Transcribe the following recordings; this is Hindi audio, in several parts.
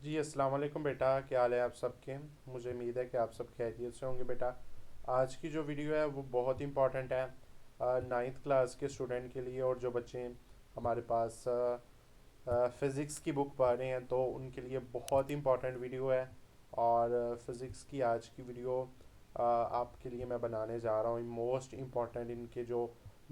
जी अस्सलाम वालेकुम बेटा, क्या हाल है आप सबके। मुझे उम्मीद है कि आप सब खैरियत से होंगे बेटा। आज की जो वीडियो है वो बहुत इंपॉर्टेंट है नाइन्थ क्लास के स्टूडेंट के लिए, और जो बच्चे हमारे पास फ़िज़िक्स की बुक पढ़ रहे हैं तो उनके लिए बहुत इंपॉर्टेंट वीडियो है। और फ़िज़िक्स की आज की वीडियो आपके लिए मैं बनाने जा रहा हूँ। मोस्ट इम्पॉर्टेंट इनके जो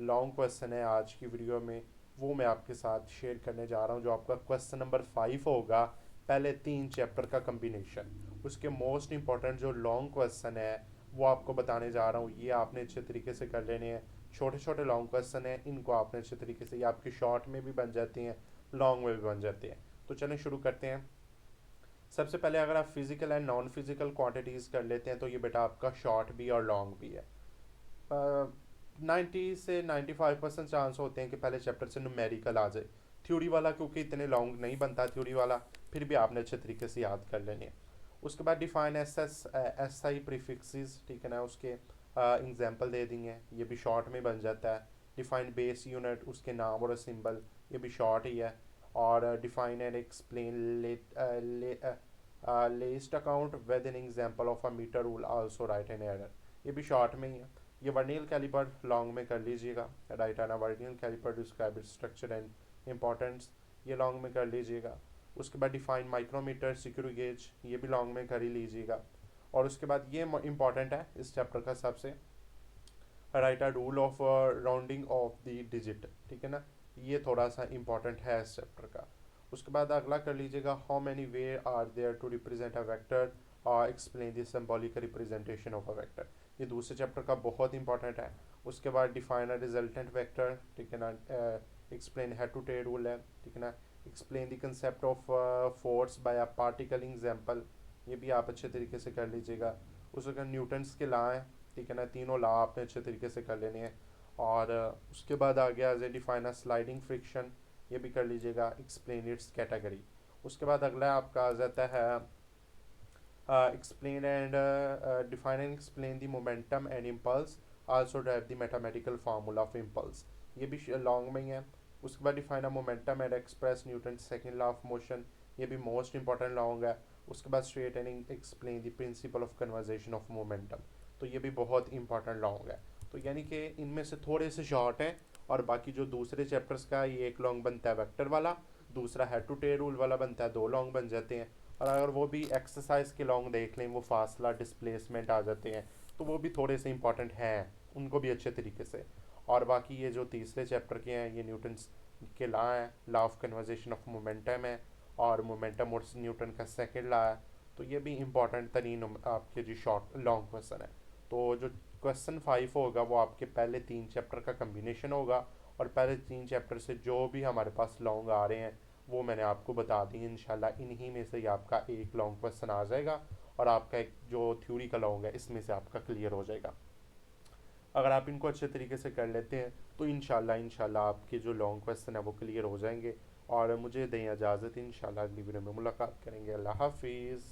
लॉन्ग क्वेश्चन है आज की वीडियो में, वो मैं आपके साथ शेयर करने जा रहा हूँ। जो आपका क्वेश्चन नंबर 5 होगा, पहले 3 चैप्टर का कम्बिनेशन, उसके मोस्ट इम्पॉर्टेंट जो लॉन्ग क्वेश्चन है वो आपको बताने जा रहा हूँ। ये आपने अच्छे तरीके से कर लेने हैं। छोटे छोटे लॉन्ग क्वेश्चन हैं, इनको आपने अच्छे तरीके से, ये आपके शॉर्ट में भी बन जाते हैं, लॉन्ग में भी बन जाते हैं। तो चलें शुरू करते हैं। सबसे पहले अगर आप physical and non physical quantities कर लेते हैं तो ये बेटा आपका शॉर्ट भी और लॉन्ग भी है। 90 से 95% चांस होते हैं कि पहले चैप्टर से न्यूमेरिकल आ जाए। थ्योरी वाला क्योंकि इतने लॉन्ग नहीं बनता थ्योरी वाला, फिर भी आपने अच्छे तरीके से याद कर लेने हैं। उसके बाद डिफाइन एस आई प्रीफिक्सेस, ठीक है ना, उसके एग्जाम्पल दे देंगे, ये भी शॉर्ट में बन जाता है। डिफाइन बेस यूनिट, उसके नाम और सिंबल, ये भी शॉर्ट ही है। और define and explain least account with an example of a meter rule also write an error, ये भी शॉर्ट में ही है। ये वर्नियल कैलिपर लॉन्ग में कर लीजिएगा, write on a vernier caliper describe its structure and importance, ये लॉन्ग में कर लीजिएगा। उसके बाद डिफाइन माइक्रोमीटर सिक्योर गेज, ये भी लॉन्ग में कर ही लीजिएगा। और उसके बाद ये इंपॉर्टेंट है इस चैप्टर का सबसे, right a rule of rounding off the digit, ठीक है ना, ये थोड़ा सा इंपॉर्टेंट है इस चैप्टर का। उसके बाद अगला कर लीजिएगा, how many ways are there to represent a vector और explain the symbolic representation of a vector, ये दूसरे चैप्टर का बहुत इंपॉर्टेंट है। उसके बाद डिफाइन अ रिजल्टेंट वेक्टर, ठीक है ना, explain head to tail rule है, ठीक है ना, explain the concept of force by a particle example, ये भी आप अच्छे तरीके से कर लीजिएगा। उसके न्यूटन्स के लॉ हैं, ठीक है ना, तीनों लॉ आपने अच्छे तरीके से कर लेने हैं। और उसके बाद आ गया as a define a sliding friction, ये भी कर लीजिएगा, एक्सप्लेन इट्स कैटेगरी। उसके बाद अगला आपका आ जाता है explain and define and explain the momentum and impulse, also drive the mathematical formula of impulse, ये भी लॉन्ग में ही है। उसके बाद define a momentum and express Newton second law of motion, ये भी मोस्ट इंपॉर्टेंट लॉन्ग है। उसके बाद straight and explain the principle of conversation of momentum, तो ये भी बहुत इंपॉर्टेंट लॉन्ग है। तो यानी कि इनमें से थोड़े से शॉर्ट हैं, और बाकी जो दूसरे चैप्टर्स का ये एक लॉन्ग बनता है वेक्टर वाला, दूसरा हेड टू टेल रूल वाला बनता है, दो लॉन्ग बन जाते हैं। और अगर वो भी एक्सरसाइज के लॉन्ग देख लें, वो फासला डिस्प्लेसमेंट आ जाते हैं, तो वो भी थोड़े से इंपॉर्टेंट हैं, उनको भी अच्छे तरीके से। और बाकी ये जो तीसरे चैप्टर के हैं, ये न्यूटन के लॉ हैं, law of conversation of momentum है, और मोमेंटम और न्यूटन का सेकेंड लॉ है। तो ये भी इंपॉर्टेंट तरीन आपके जो शॉर्ट लॉन्ग क्वेश्चन है। तो जो क्वेश्चन 5 होगा वो आपके पहले 3 चैप्टर का कम्बिनेशन होगा, और पहले 3 चैप्टर से जो भी हमारे पास लॉन्ग आ रहे हैं वो मैंने आपको बता दी। इंशाल्लाह इन्हीं में से ही आपका एक लॉन्ग क्वेश्चन आ जाएगा, और आपका एक जो थ्योरी का लॉन्ग है इसमें से आपका क्लियर हो जाएगा। अगर आप इनको अच्छे तरीके से कर लेते हैं तो इंशाल्लाह आपके जो लॉन्ग क्वेश्चन है वो क्लियर हो जाएंगे। और मुझे दें इजाज़त, इंशाल्लाह अगली वीडियो में मुलाकात करेंगे। अल्लाह हाफिज़।